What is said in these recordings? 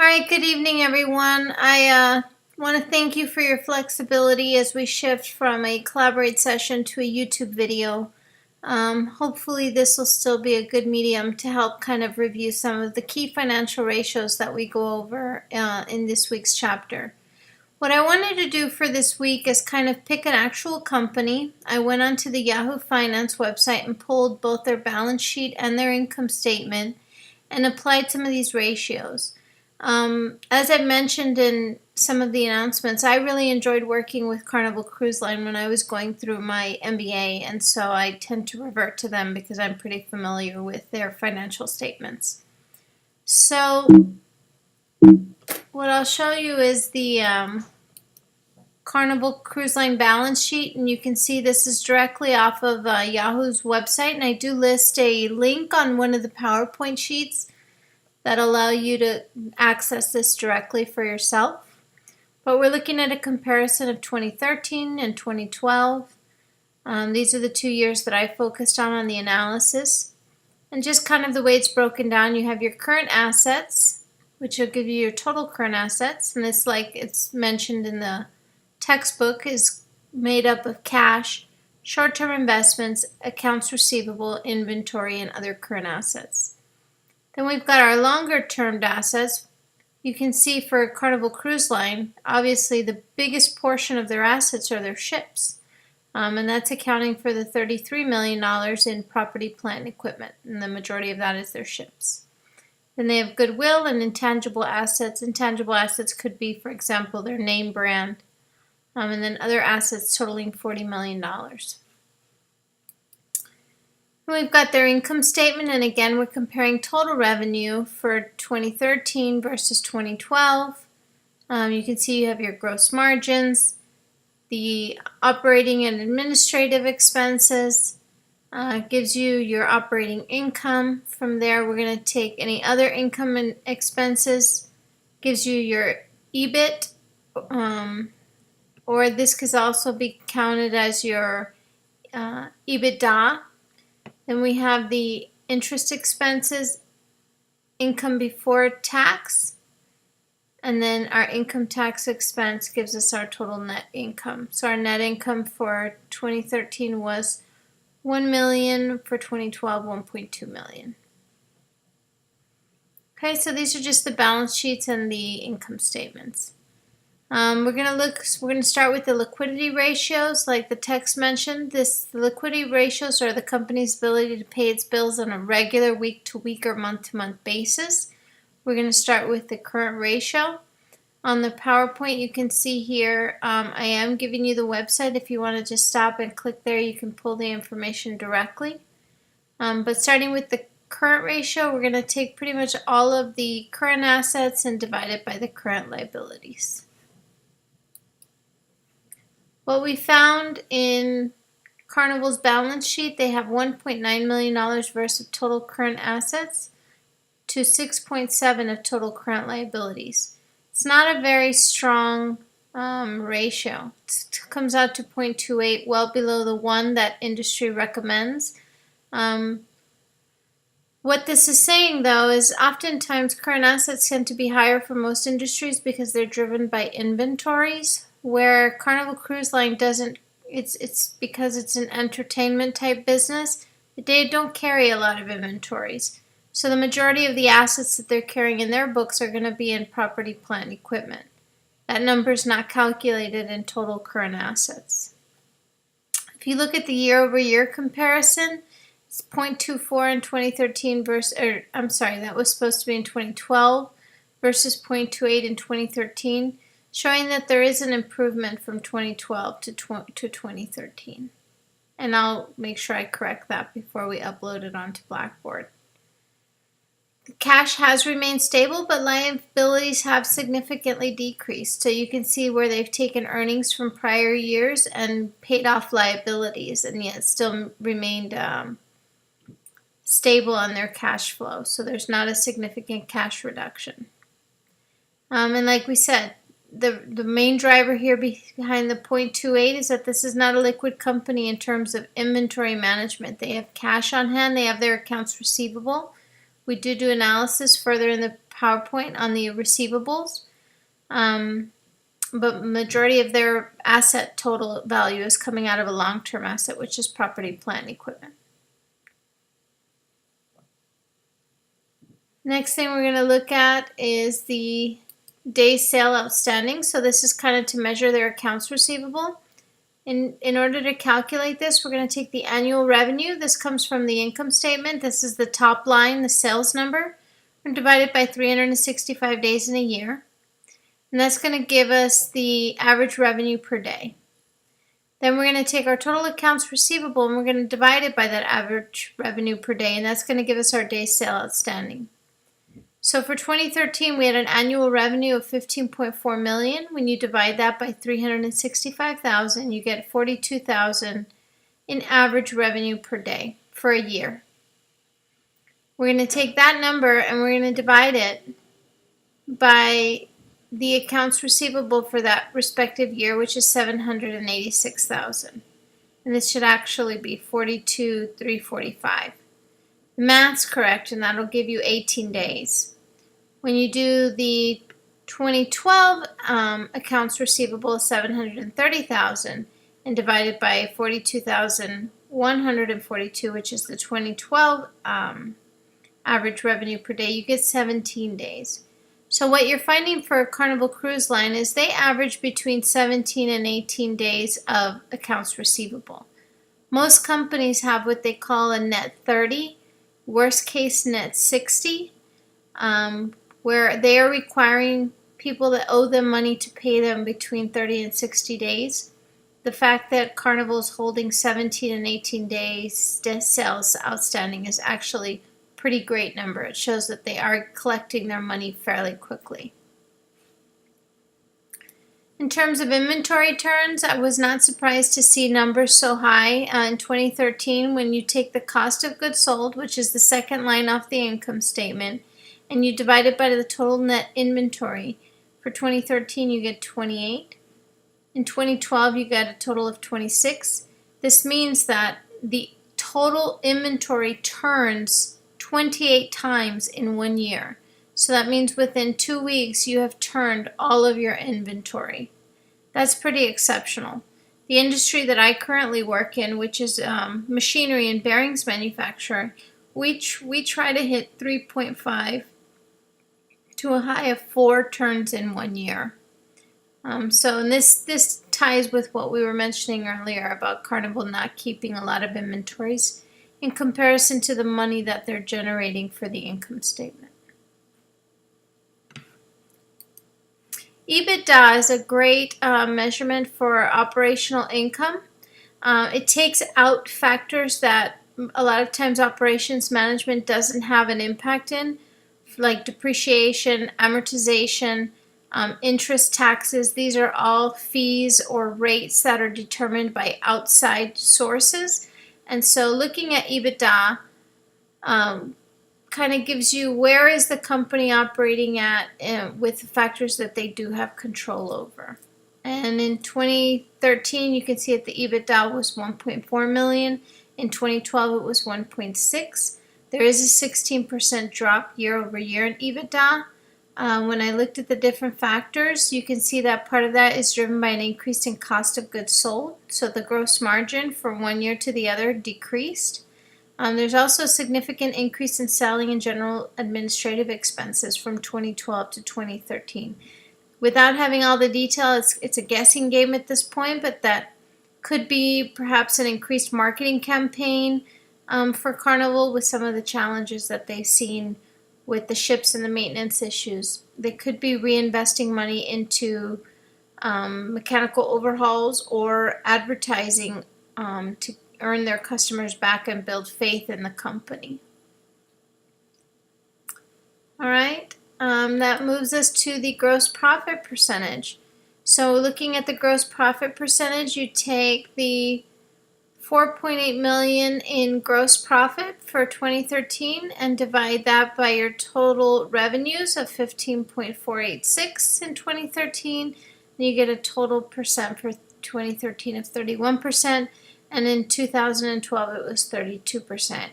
All right, good evening, everyone. I want to thank you for your flexibility as we shift from a Collaborate session to a YouTube video. Hopefully this will still be a good medium to help kind of review some of the key financial ratios that we go over in this week's chapter. What I wanted to do for this week is kind of pick an actual company. I went onto the Yahoo Finance website and pulled both their balance sheet and their income statement and applied some of these ratios. As I mentioned in some of the announcements, I really enjoyed working with Carnival Cruise Line when I was going through my MBA, and so I tend to revert to them because I'm pretty familiar with their financial statements. So what I'll show you is the Carnival Cruise Line balance sheet, and you can see this is directly off of Yahoo's website, and I do list a link on one of the PowerPoint sheets that allow you to access this directly for yourself. But we're looking at a comparison of 2013 and 2012. These are the 2 years that I focused on the analysis. And just kind of the way it's broken down, you have your current assets, which will give you your total current assets. And this, like it's mentioned in the textbook, is made up of cash, short-term investments, accounts receivable, inventory, and other current assets. Then we've got our longer-term assets. You can see for Carnival Cruise Line, obviously the biggest portion of their assets are their ships. And that's accounting for the $33 million in property, plant, and equipment. And the majority of that is their ships. Then they have goodwill and intangible assets. Intangible assets could be, for example, their name brand. And then other assets totaling $40 million. We've got their income statement, and again we're comparing total revenue for 2013 versus 2012. You can see you have your gross margins, the operating and administrative expenses, gives you your operating income. From there we're going to take any other income and expenses, gives you your EBIT, or this could also be counted as your EBITDA. Then we have the interest expenses, income before tax, and then our income tax expense gives us our total net income. So our net income for 2013 was $1 million, for 2012 $1.2 million. Okay, so these are just the balance sheets and the income statements. We're going to start with the liquidity ratios. Like the text mentioned, the liquidity ratios are the company's ability to pay its bills on a regular week-to-week or month-to-month basis. We're going to start with the current ratio. On the PowerPoint, you can see here, I am giving you the website. If you want to just stop and click there, you can pull the information directly. But starting with the current ratio, we're going to take pretty much all of the current assets and divide it by the current liabilities. What we found in Carnival's balance sheet, they have $1.9 million versus total current assets to 6.7 of total current liabilities. It's not a very strong ratio. It comes out to 0.28, well below the 1 that industry recommends. What this is saying, though, is oftentimes current assets tend to be higher for most industries because they're driven by inventories, where Carnival Cruise Line doesn't. It's because it's an entertainment type business. They don't carry a lot of inventories. So the majority of the assets that they're carrying in their books are going to be in property, plant, and equipment. That number is not calculated in total current assets. If you look at the year-over-year comparison, it's 0.24 in 2013 that was supposed to be in 2012 versus 0.28 in 2013, showing that there is an improvement from 2012 to 2013. And I'll make sure I correct that before we upload it onto Blackboard. The cash has remained stable, but liabilities have significantly decreased. So you can see where they've taken earnings from prior years and paid off liabilities, and yet still remained stable on their cash flow. So there's not a significant cash reduction. And like we said, the main driver here behind the 0.28 is that this is not a liquid company in terms of inventory management. They have cash on hand, they have their accounts receivable, We do analysis further in the PowerPoint on the receivables, but majority of their asset total value is coming out of a long-term asset, which is property, plant, and equipment. Next thing we're going to look at is the day sale outstanding. So this is kind of to measure their accounts receivable. In order to calculate this, we're going to take the annual revenue. This comes from the income statement. This is the top line, the sales number. We're divided by 365 days in a year. And that's going to give us the average revenue per day. Then we're going to take our total accounts receivable and we're going to divide it by that average revenue per day. And that's going to give us our day sale outstanding. So for 2013, we had an annual revenue of $15.4 million. When you divide that by 365,000, you get 42,000 in average revenue per day for a year. We're going to take that number and we're going to divide it by the accounts receivable for that respective year, which is 786,000. And this should actually be 42,345. The math's correct, and that'll give you 18 days. When you do the 2012 accounts receivable of 730,000 and divide it by 42,142, which is the 2012 average revenue per day, you get 17 days. So what you're finding for Carnival Cruise Line is they average between 17 and 18 days of accounts receivable. Most companies have what they call a net 30, worst case net 60, where they are requiring people that owe them money to pay them between 30 and 60 days. The fact that Carnival is holding 17 and 18 days sales outstanding is actually a pretty great number. It shows that they are collecting their money fairly quickly. In terms of inventory turns, I was not surprised to see numbers so high in 2013 when you take the cost of goods sold, which is the second line off the income statement, and you divide it by the total net inventory. For 2013, you get 28. In 2012, you get a total of 26. This means that the total inventory turns 28 times in 1 year. So that means within 2 weeks, you have turned all of your inventory. That's pretty exceptional. The industry that I currently work in, which is machinery and bearings manufacturer, we try to hit 3.5 to a high of 4 turns in 1 year. So this ties with what we were mentioning earlier about Carnival not keeping a lot of inventories in comparison to the money that they're generating for the income statement. EBITDA is a great measurement for operational income. It takes out factors that a lot of times operations management doesn't have an impact in, like depreciation, amortization, interest, taxes. These are all fees or rates that are determined by outside sources. And so looking at EBITDA kind of gives you where is the company operating at with the factors that they do have control over. And in 2013, you can see that the EBITDA was 1.4 million. In 2012, it was 1.6. There is a 16% drop year over year in EBITDA. When I looked at the different factors, you can see that part of that is driven by an increase in cost of goods sold. So the gross margin from 1 year to the other decreased. There's also a significant increase in selling and general administrative expenses from 2012 to 2013. Without having all the detail, it's a guessing game at this point, but that could be perhaps an increased marketing campaign for Carnival with some of the challenges that they've seen with the ships and the maintenance issues. They could be reinvesting money into mechanical overhauls or advertising to earn their customers back and build faith in the company. All right, that moves us to the gross profit percentage. So looking at the gross profit percentage, you take the 4.8 million in gross profit for 2013 and divide that by your total revenues of 15.486 in 2013, and you get a total percent for 2013 of 31%, and in 2012 it was 32%.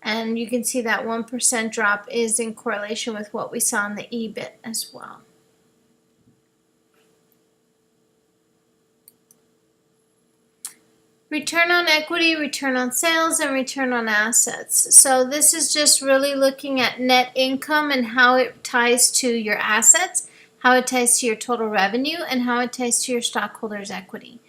And you can see that 1% drop is in correlation with what we saw in the EBIT as well. Return on equity, return on sales, and return on assets. So this is just really looking at net income and how it ties to your assets, how it ties to your total revenue, and how it ties to your stockholders' equity.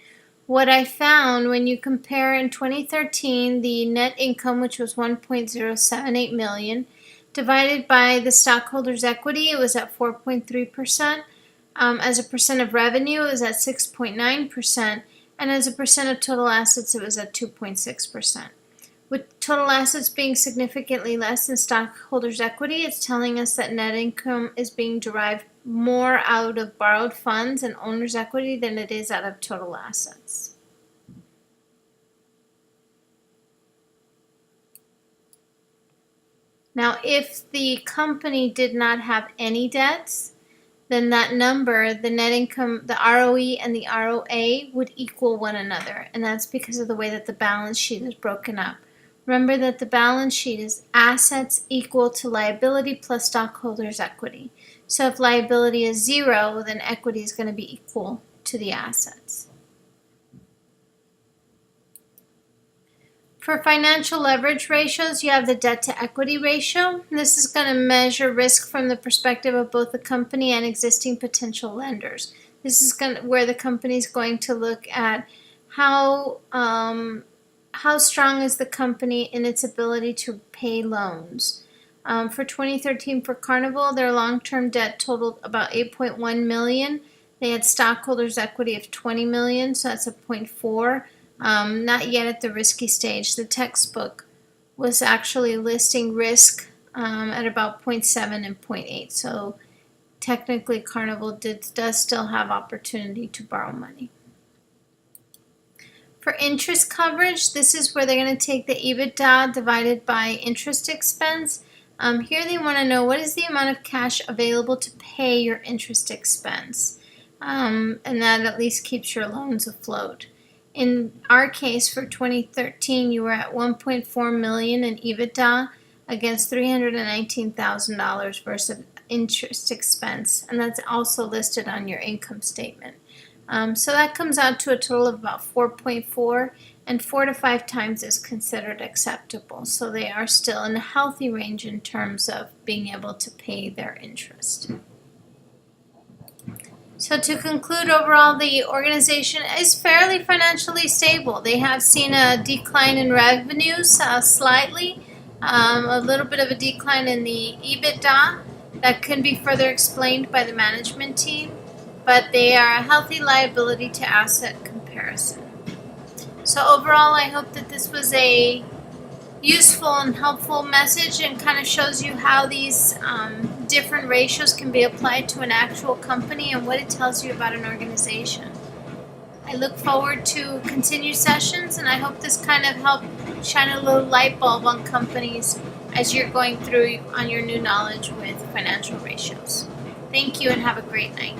What I found when you compare in 2013 the net income, which was $1.078 million, divided by the stockholders' equity, it was at 4.3%. As a percent of revenue, it was at 6.9%. And as a percent of total assets, it was at 2.6%. With total assets being significantly less than stockholders' equity, it's telling us that net income is being derived more out of borrowed funds and owner's equity than it is out of total assets. Now, if the company did not have any debts, then that number, the net income, the ROE and the ROA would equal one another. And that's because of the way that the balance sheet is broken up. Remember that the balance sheet is assets equal to liability plus stockholders' equity. So if liability is 0, then equity is going to be equal to the assets. For financial leverage ratios, you have the debt to equity ratio. This is going to measure risk from the perspective of both the company and existing potential lenders. This is where the company is going to look at how strong is the company in its ability to pay loans. For 2013 for Carnival, their long-term debt totaled about $8.1 million. They had stockholders' equity of $20 million, so that's a 0.4. Not yet at the risky stage. The textbook was actually listing risk at about 0.7 and 0.8. So technically Carnival does still have opportunity to borrow money. For interest coverage, this is where they're going to take the EBITDA divided by interest expense. Here they want to know what is the amount of cash available to pay your interest expense. And that at least keeps your loans afloat. In our case, for 2013, you were at $1.4 million in EBITDA against $319,000 versus interest expense, and that's also listed on your income statement. So that comes out to a total of about 4.4, and 4 to 5 times is considered acceptable. So they are still in a healthy range in terms of being able to pay their interest. So to conclude, overall, the organization is fairly financially stable. They have seen a decline in revenues slightly, a little bit of a decline in the EBITDA that can be further explained by the management team, but they are a healthy liability to asset comparison. So overall, I hope that this was a useful and helpful message and kind of shows you how these different ratios can be applied to an actual company and what it tells you about an organization. I look forward to continued sessions, and I hope this kind of helped shine a little light bulb on companies as you're going through on your new knowledge with financial ratios. Thank you and have a great night.